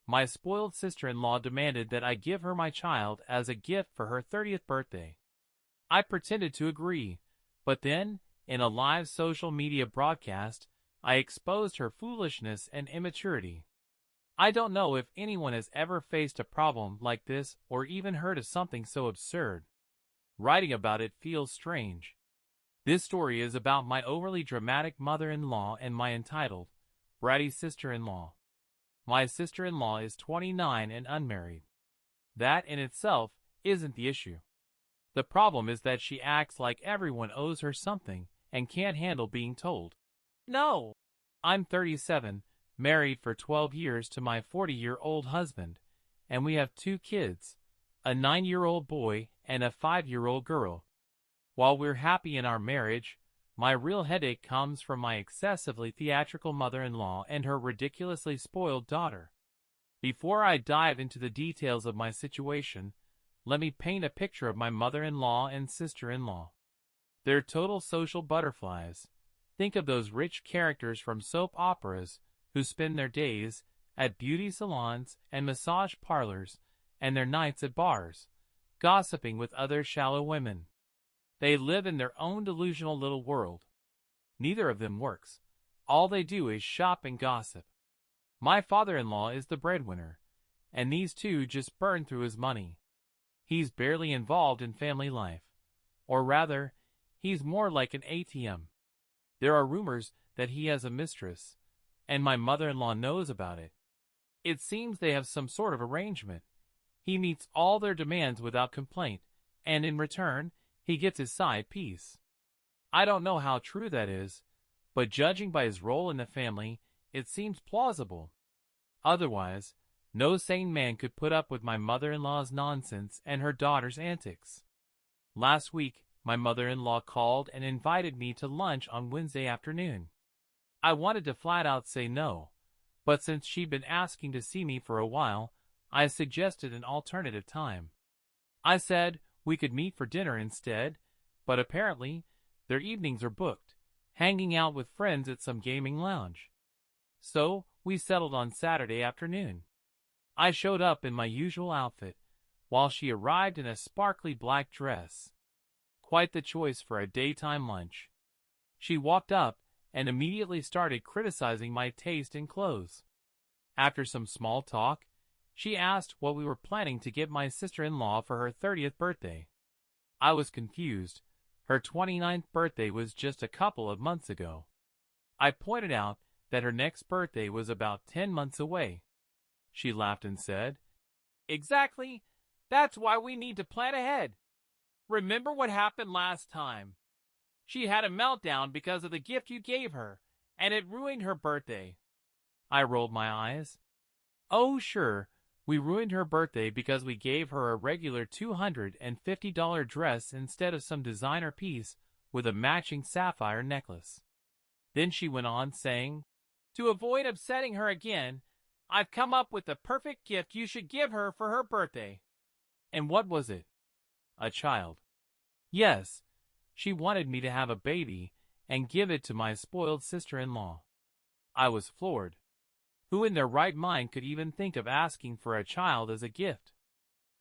My spoiled sister-in-law demanded that I give her my child as a gift for her 30th birthday. I pretended to agree, but then, in a live social media broadcast, I exposed her foolishness and immaturity. I don't know if anyone has ever faced a problem like this or even heard of something so absurd. Writing about it feels strange. This story is about my overly dramatic mother-in-law and my entitled, bratty sister-in-law. My sister-in-law is 29 and unmarried. That in itself isn't the issue. The problem is that she acts like everyone owes her something and can't handle being told. No. I'm 37, married for 12 years to my 40-year-old husband, and we have 2 kids, a 9-year-old boy and a 5-year-old girl. While we're happy in our marriage, my real headache comes from my excessively theatrical mother-in-law and her ridiculously spoiled daughter. Before I dive into the details of my situation, let me paint a picture of my mother-in-law and sister-in-law. They're total social butterflies. Think of those rich characters from soap operas who spend their days at beauty salons and massage parlors and their nights at bars, gossiping with other shallow women. They live in their own delusional little world. Neither of them works. All they do is shop and gossip. My father-in-law is the breadwinner, and these two just burn through his money. He's barely involved in family life. Or rather, he's more like an ATM. There are rumors that he has a mistress, and my mother-in-law knows about it. It seems they have some sort of arrangement. He meets all their demands without complaint, and in return, he gets his side piece. I don't know how true that is, but judging by his role in the family, it seems plausible. Otherwise, no sane man could put up with my mother-in-law's nonsense and her daughter's antics. Last week, my mother-in-law called and invited me to lunch on Wednesday afternoon. I wanted to flat out say no, but since she'd been asking to see me for a while, I suggested an alternative time. I said we could meet for dinner instead, but apparently, their evenings are booked, hanging out with friends at some gaming lounge. So, we settled on Saturday afternoon. I showed up in my usual outfit, while she arrived in a sparkly black dress. Quite the choice for a daytime lunch. She walked up and immediately started criticizing my taste in clothes. After some small talk, she asked what we were planning to get my sister-in-law for her 30th birthday. I was confused. Her 29th birthday was just a couple of months ago. I pointed out that her next birthday was about 10 months away. She laughed and said, "Exactly. That's why we need to plan ahead. Remember what happened last time? She had a meltdown because of the gift you gave her, and it ruined her birthday." I rolled my eyes. "Oh, sure, we ruined her birthday because we gave her a regular $250 dress instead of some designer piece with a matching sapphire necklace." Then she went on saying, "To avoid upsetting her again, I've come up with the perfect gift you should give her for her birthday." And what was it? A child. Yes, she wanted me to have a baby and give it to my spoiled sister-in-law. I was floored. Who in their right mind could even think of asking for a child as a gift?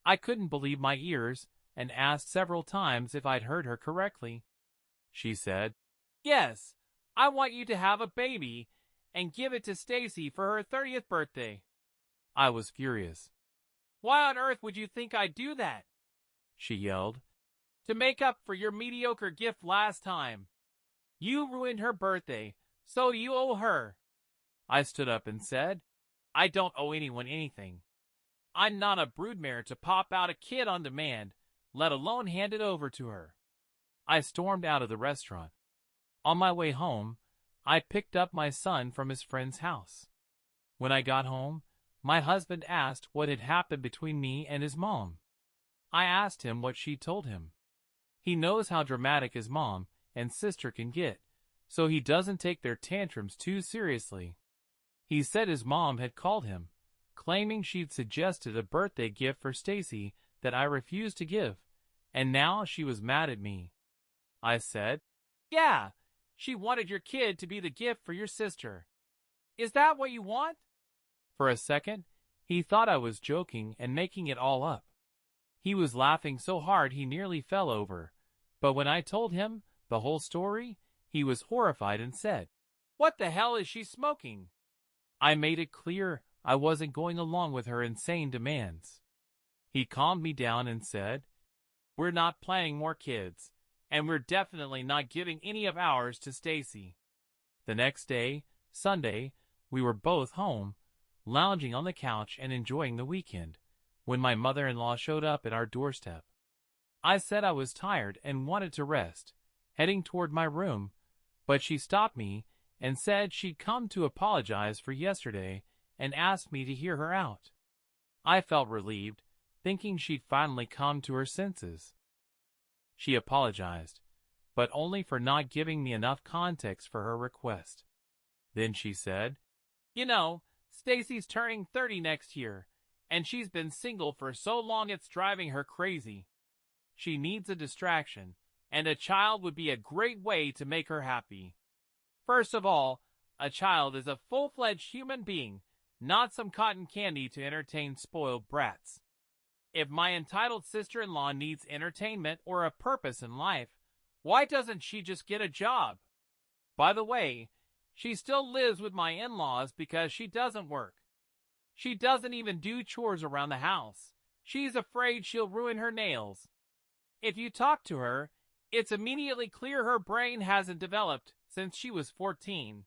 I couldn't believe my ears and asked several times if I'd heard her correctly. She said, "Yes, I want you to have a baby and give it to Stacy for her 30th birthday." I was furious. "Why on earth would you think I'd do that?" she yelled. "To make up for your mediocre gift last time. You ruined her birthday, so you owe her." I stood up and said, "I don't owe anyone anything. I'm not a broodmare to pop out a kid on demand, let alone hand it over to her." I stormed out of the restaurant. On my way home, I picked up my son from his friend's house. When I got home, my husband asked what had happened between me and his mom. I asked him what she told him. He knows how dramatic his mom and sister can get, so he doesn't take their tantrums too seriously. He said his mom had called him, claiming she'd suggested a birthday gift for Stacy that I refused to give, and now she was mad at me. I said, "Yeah, she wanted your kid to be the gift for your sister. Is that what you want?" For a second, He thought I was joking and making it all up. He was laughing so hard he nearly fell over, but when I told him the whole story, he was horrified and said, "What the hell is she smoking?" I made it clear I wasn't going along with her insane demands. He calmed me down and said, "We're not planning more kids, and we're definitely not giving any of ours to Stacy." The next day, Sunday, we were both home, lounging on the couch and enjoying the weekend, when my mother-in-law showed up at our doorstep. I said I was tired and wanted to rest, heading toward my room, but she stopped me and said she'd come to apologize for yesterday and asked me to hear her out. I felt relieved, thinking she'd finally come to her senses. She apologized, but only for not giving me enough context for her request. Then she said, "You know, Stacy's turning 30 next year, and she's been single for so long it's driving her crazy. She needs a distraction, and a child would be a great way to make her happy. First of all, a child is a full-fledged human being, not some cotton candy to entertain spoiled brats. If my entitled sister-in-law needs entertainment or a purpose in life, why doesn't she just get a job? By the way, she still lives with my in-laws because she doesn't work. She doesn't even do chores around the house. She's afraid she'll ruin her nails. If you talk to her, it's immediately clear her brain hasn't developed since she was 14.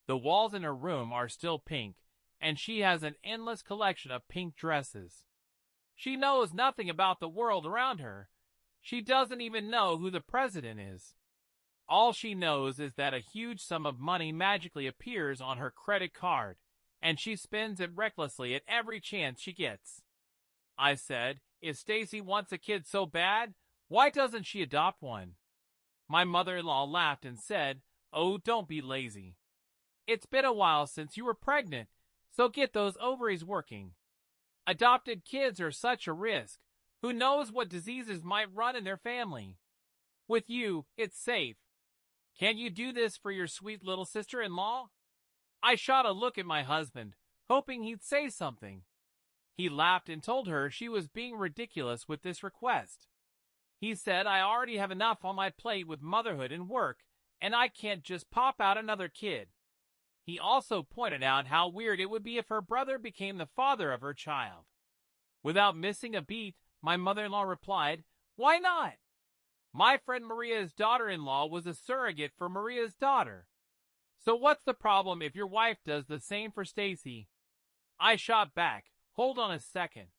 The walls in her room are still pink, and she has an endless collection of pink dresses. She knows nothing about the world around her. She doesn't even know who the president is. All she knows is that a huge sum of money magically appears on her credit card, and she spends it recklessly at every chance she gets." I said, "If Stacy wants a kid so bad, why doesn't she adopt one?" My mother-in-law laughed and said, "Oh, don't be lazy. It's been a while since you were pregnant, so get those ovaries working. Adopted kids are such a risk. Who knows what diseases might run in their family? With you, it's safe. Can you do this for your sweet little sister-in-law?" I shot a look at my husband, hoping he'd say something. He laughed and told her she was being ridiculous with this request. He said I already have enough on my plate with motherhood and work, and I can't just pop out another kid. He also pointed out how weird it would be if her brother became the father of her child. Without missing a beat, my mother-in-law replied, "Why not? My friend Maria's daughter-in-law was a surrogate for Maria's daughter. So what's the problem if your wife does the same for Stacy?" I shot back, "Hold on a second.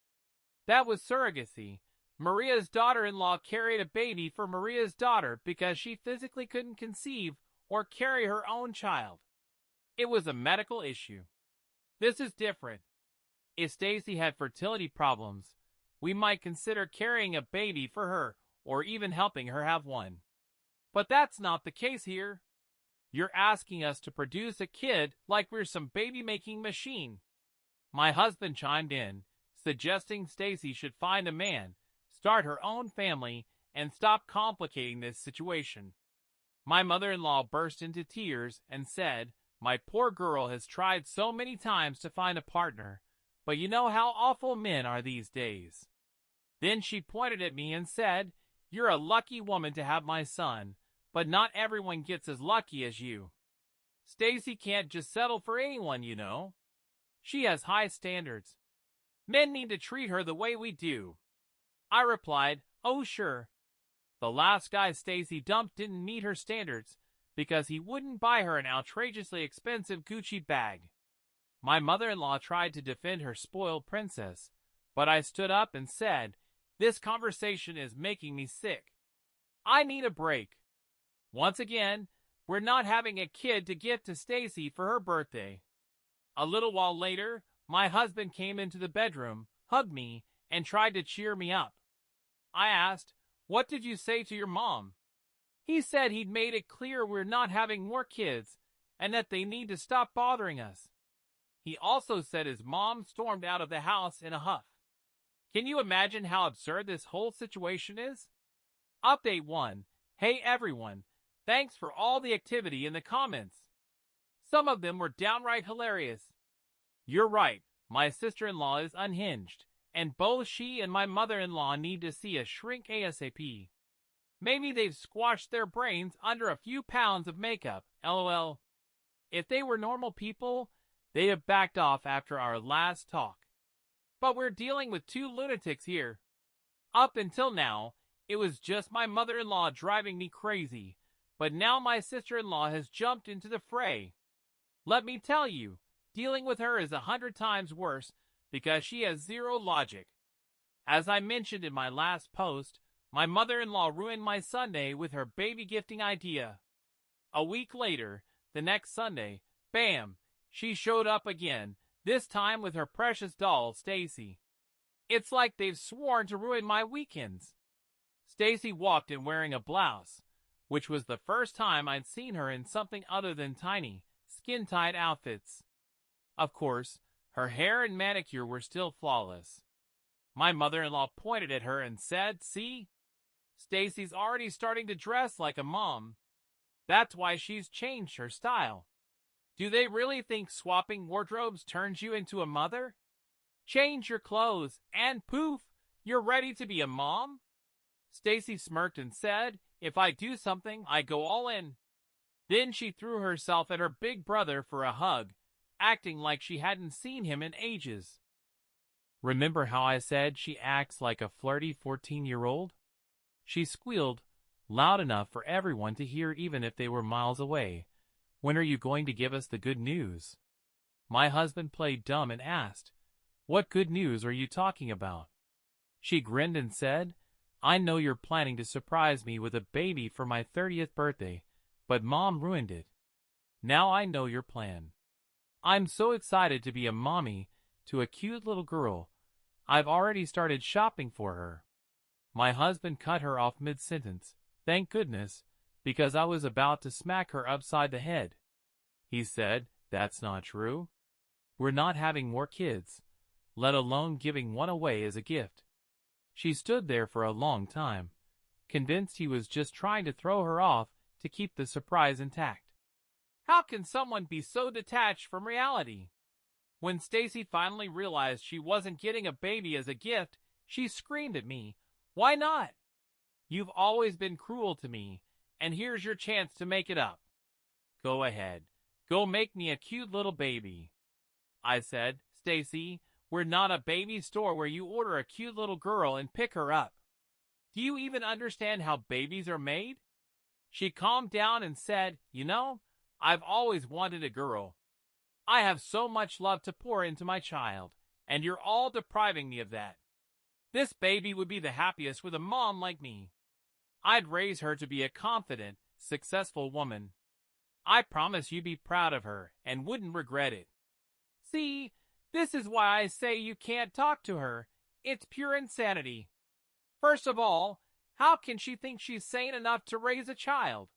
That was surrogacy. Maria's daughter-in-law carried a baby for Maria's daughter because she physically couldn't conceive or carry her own child. It was a medical issue. This is different. If Stacy had fertility problems, we might consider carrying a baby for her or even helping her have one. But that's not the case here. You're asking us to produce a kid like we're some baby-making machine." My husband chimed in, suggesting Stacy should find a man, start her own family, and stop complicating this situation. My mother-in-law burst into tears and said, "My poor girl has tried so many times to find a partner, but you know how awful men are these days." Then she pointed at me and said, "You're a lucky woman to have my son, but not everyone gets as lucky as you. Stacy can't just settle for anyone, you know. She has high standards. Men need to treat her the way we do." I replied, "Oh sure. The last guy Stacy dumped didn't meet her standards because he wouldn't buy her an outrageously expensive Gucci bag." My mother-in-law tried to defend her spoiled princess, but I stood up and said, "This conversation is making me sick. I need a break. Once again, we're not having a kid to gift to Stacy for her birthday." A little while later, my husband came into the bedroom, hugged me, and tried to cheer me up. I asked, "What did you say to your mom?" He said he'd made it clear we're not having more kids and that they need to stop bothering us. He also said his mom stormed out of the house in a huff. Can you imagine how absurd this whole situation is? Update 1. Hey everyone, thanks for all the activity in the comments. Some of them were downright hilarious. You're right, My sister-in-law is unhinged, and both she and my mother-in-law need to see a shrink ASAP. Maybe they've squashed their brains under a few pounds of makeup, lol. If they were normal people, they'd have backed off after our last talk. But we're dealing with two lunatics here. Up until now, it was just my mother-in-law driving me crazy, but now my sister-in-law has jumped into the fray. Let me tell you, dealing with her is 100 times worse because she has zero logic. As I mentioned in my last post, my mother-in-law ruined my Sunday with her baby gifting idea. A week later, the next Sunday, bam, she showed up again, this time with her precious doll, Stacy. It's like they've sworn to ruin my weekends. Stacy walked in wearing a blouse, which was the first time I'd seen her in something other than tiny, skin-tight outfits. Of course, her hair and manicure were still flawless. My mother-in-law pointed at her and said, "See? Stacy's already starting to dress like a mom. That's why she's changed her style. Do they really think swapping wardrobes turns you into a mother? Change your clothes, and poof, you're ready to be a mom?" Stacy smirked and said, "If I do something, I go all in." Then she threw herself at her big brother for a hug, acting like she hadn't seen him in ages. Remember how I said she acts like a flirty 14-year-old? She squealed, loud enough for everyone to hear even if they were miles away. "When are you going to give us the good news?" My husband played dumb and asked, "What good news are you talking about?" She grinned and said, "I know you're planning to surprise me with a baby for my 30th birthday, but Mom ruined it. Now I know your plan. I'm so excited to be a mommy to a cute little girl. I've already started shopping for her." My husband cut her off mid-sentence, thank goodness, because I was about to smack her upside the head. He said, "That's not true. We're not having more kids, let alone giving one away as a gift." She stood there for a long time, convinced he was just trying to throw her off to keep the surprise intact. How can someone be so detached from reality? When Stacy finally realized she wasn't getting a baby as a gift, she screamed at me, "Why not? You've always been cruel to me, and here's your chance to make it up. Go ahead. Go make me a cute little baby." I said, "Stacy, we're not a baby store where you order a cute little girl and pick her up. Do you even understand how babies are made?" She calmed down and said, "You know, I've always wanted a girl. I have so much love to pour into my child, and you're all depriving me of that. This baby would be the happiest with a mom like me. I'd raise her to be a confident, successful woman. I promise you'd be proud of her and wouldn't regret it." See, this is why I say you can't talk to her. It's pure insanity. First of all, how can she think she's sane enough to raise a child?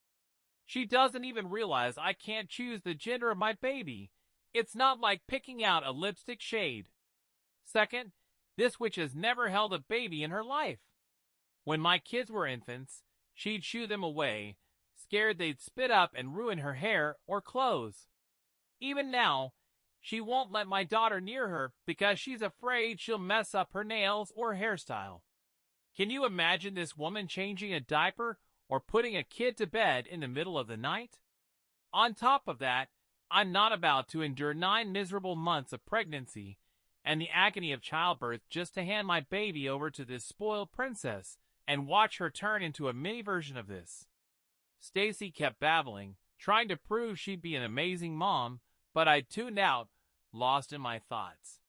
She doesn't even realize I can't choose the gender of my baby. It's not like picking out a lipstick shade. Second, this witch has never held a baby in her life. When my kids were infants, she'd shoo them away, scared they'd spit up and ruin her hair or clothes. Even now, she won't let my daughter near her because she's afraid she'll mess up her nails or hairstyle. Can you imagine this woman changing a diaper or putting a kid to bed in the middle of the night? On top of that, I'm not about to endure 9 miserable months of pregnancy and the agony of childbirth just to hand my baby over to this spoiled princess and watch her turn into a mini version of this. Stacy kept babbling, trying to prove she'd be an amazing mom, but I tuned out, lost in my thoughts.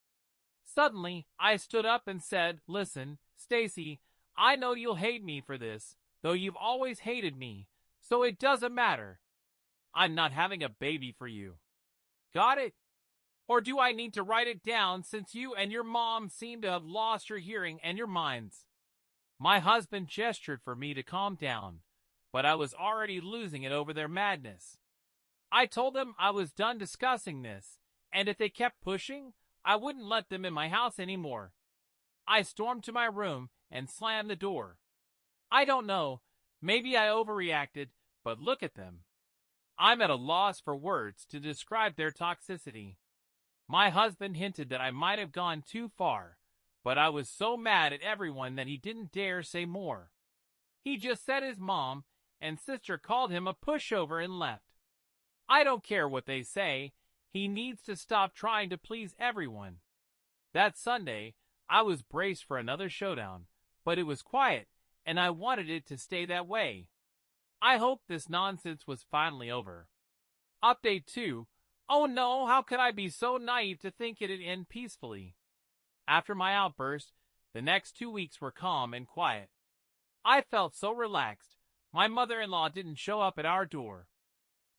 Suddenly, I stood up and said, "Listen, Stacy, I know you'll hate me for this, though you've always hated me, so it doesn't matter. I'm not having a baby for you. Got it? Or do I need to write it down since you and your mom seem to have lost your hearing and your minds?" My husband gestured for me to calm down, but I was already losing it over their madness. I told them I was done discussing this, and if they kept pushing, I wouldn't let them in my house anymore. I stormed to my room and slammed the door. I don't know, maybe I overreacted, but look at them. I'm at a loss for words to describe their toxicity. My husband hinted that I might have gone too far, but I was so mad at everyone that he didn't dare say more. He just said his mom and sister called him a pushover and left. I don't care what they say, he needs to stop trying to please everyone. That Sunday, I was braced for another showdown, but it was quiet, and I wanted it to stay that way. I hoped this nonsense was finally over. Update 2. Oh no, how could I be so naive to think it'd end peacefully? After my outburst, the next 2 weeks were calm and quiet. I felt so relaxed. My mother-in-law didn't show up at our door.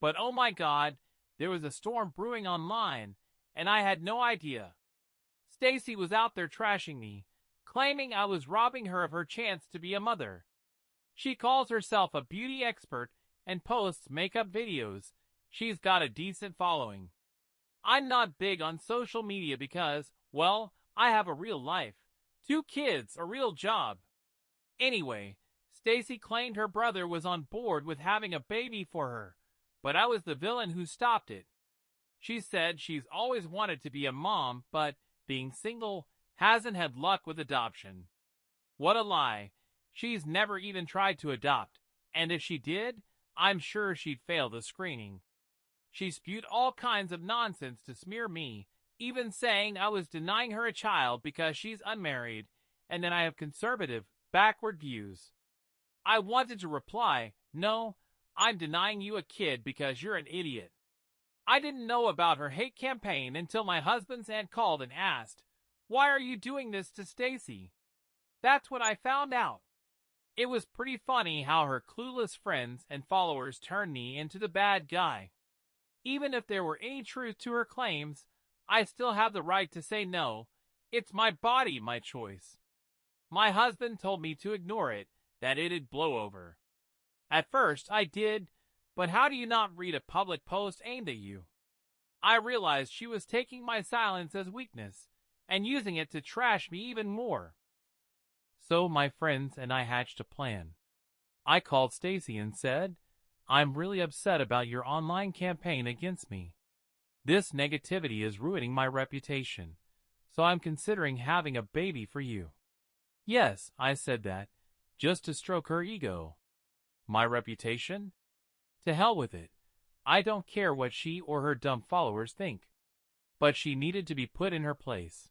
But oh my God, there was a storm brewing online, and I had no idea. Stacy was out there trashing me, claiming I was robbing her of her chance to be a mother. She calls herself a beauty expert and posts makeup videos. She's got a decent following. I'm not big on social media because, well, I have a real life, 2 kids, a real job. Anyway, Stacy claimed her brother was on board with having a baby for her, but I was the villain who stopped it. She said she's always wanted to be a mom, but being single hasn't had luck with adoption. What a lie. She's never even tried to adopt, and if she did, I'm sure she'd fail the screening. She spewed all kinds of nonsense to smear me, even saying I was denying her a child because she's unmarried, and that I have conservative, backward views. I wanted to reply, no, I'm denying you a kid because you're an idiot. I didn't know about her hate campaign until my husband's aunt called and asked, why are you doing this to Stacy? That's when I found out. It was pretty funny how her clueless friends and followers turned me into the bad guy. Even if there were any truth to her claims, I still have the right to say no. It's my body, my choice. My husband told me to ignore it, that it'd blow over. At first I did, but how do you not read a public post aimed at you? I realized she was taking my silence as weakness and using it to trash me even more. So my friends and I hatched a plan. I called Stacy and said, I'm really upset about your online campaign against me. This negativity is ruining my reputation, so I'm considering having a baby for you. Yes, I said that, just to stroke her ego. My reputation? To hell with it. I don't care what she or her dumb followers think. But she needed to be put in her place.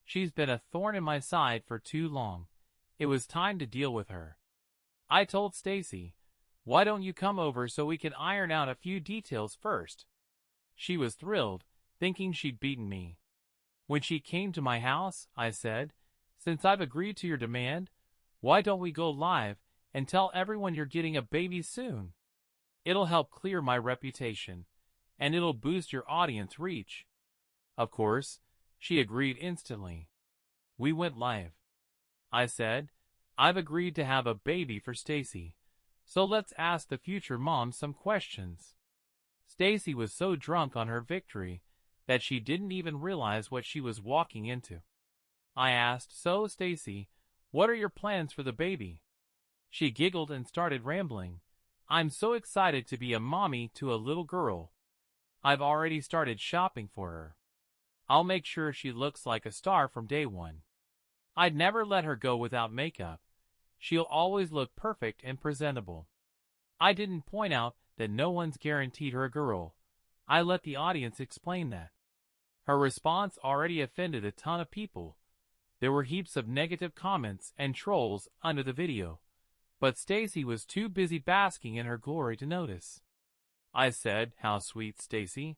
She's been a thorn in my side for too long. It was time to deal with her. I told Stacy, why don't you come over so we can iron out a few details first? She was thrilled, thinking she'd beaten me. When she came to my house, I said, since I've agreed to your demand, why don't we go live and tell everyone you're getting a baby soon? It'll help clear my reputation, and it'll boost your audience reach. Of course, she agreed instantly. We went live. I said, I've agreed to have a baby for Stacy, so let's ask the future mom some questions. Stacy was so drunk on her victory that she didn't even realize what she was walking into. I asked, so Stacy, what are your plans for the baby? She giggled and started rambling. I'm so excited to be a mommy to a little girl. I've already started shopping for her. I'll make sure she looks like a star from day one. I'd never let her go without makeup. She'll always look perfect and presentable. I didn't point out that no one's guaranteed her a girl. I let the audience explain that. Her response already offended a ton of people. There were heaps of negative comments and trolls under the video, but Stacy was too busy basking in her glory to notice. I said, how sweet, Stacy.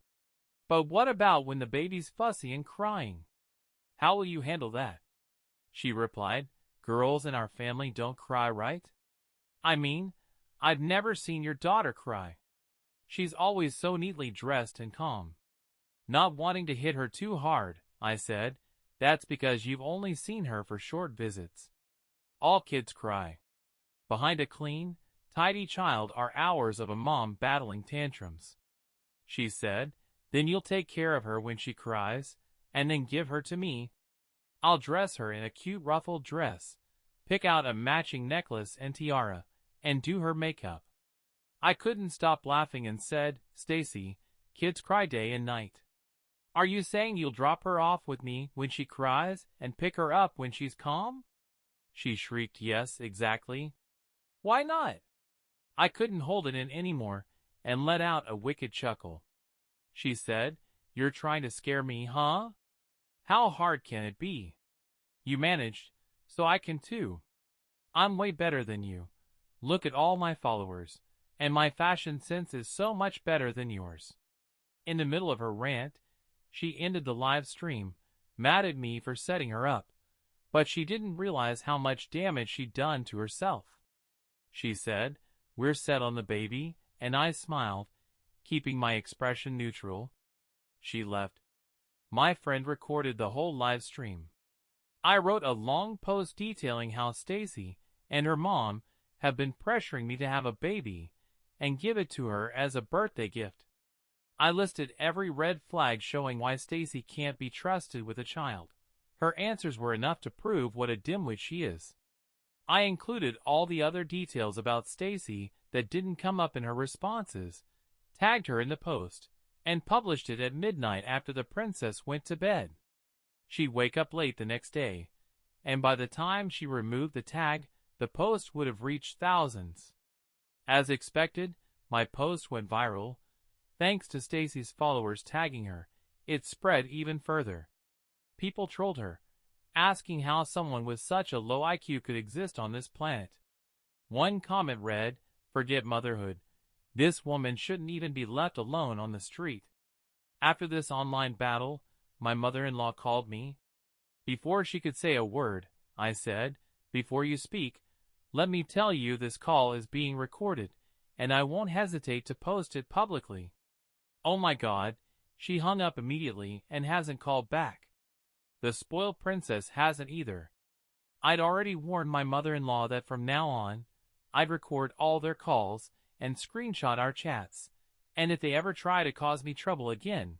But what about when the baby's fussy and crying? How will you handle that? She replied, girls in our family don't cry, right? I mean, I've never seen your daughter cry. She's always so neatly dressed and calm. Not wanting to hit her too hard, I said, that's because you've only seen her for short visits. All kids cry. Behind a clean, tidy child are hours of a mom battling tantrums. She said, then you'll take care of her when she cries, and then give her to me. I'll dress her in a cute ruffled dress, pick out a matching necklace and tiara, and do her makeup. I couldn't stop laughing and said, Stacy, kids cry day and night. Are you saying you'll drop her off with me when she cries and pick her up when she's calm? She shrieked, yes, exactly. Why not? I couldn't hold it in anymore and let out a wicked chuckle. She said, you're trying to scare me, huh? How hard can it be? You managed, so I can too. I'm way better than you. Look at all my followers, and my fashion sense is so much better than yours. In the middle of her rant, she ended the live stream, mad at me for setting her up, but she didn't realize how much damage she'd done to herself. She said, we're set on the baby, and I smiled, keeping my expression neutral. She left. My friend recorded the whole live stream. I wrote a long post detailing how Stacy and her mom have been pressuring me to have a baby and give it to her as a birthday gift. I listed every red flag showing why Stacy can't be trusted with a child. Her answers were enough to prove what a dimwit she is. I included all the other details about Stacy that didn't come up in her responses, tagged her in the post, and published it at midnight after the princess went to bed. She'd wake up late the next day, and by the time she removed the tag, the post would have reached thousands. As expected, my post went viral. Thanks to Stacy's followers tagging her, it spread even further. People trolled her, asking how someone with such a low IQ could exist on this planet. One comment read, forget motherhood. This woman shouldn't even be left alone on the street. After this online battle, my mother-in-law called me. Before she could say a word, I said, before you speak, let me tell you this call is being recorded, and I won't hesitate to post it publicly. Oh my God, she hung up immediately and hasn't called back. The spoiled princess hasn't either. I'd already warned my mother-in-law that from now on, I'd record all their calls and screenshot our chats, and if they ever try to cause me trouble again,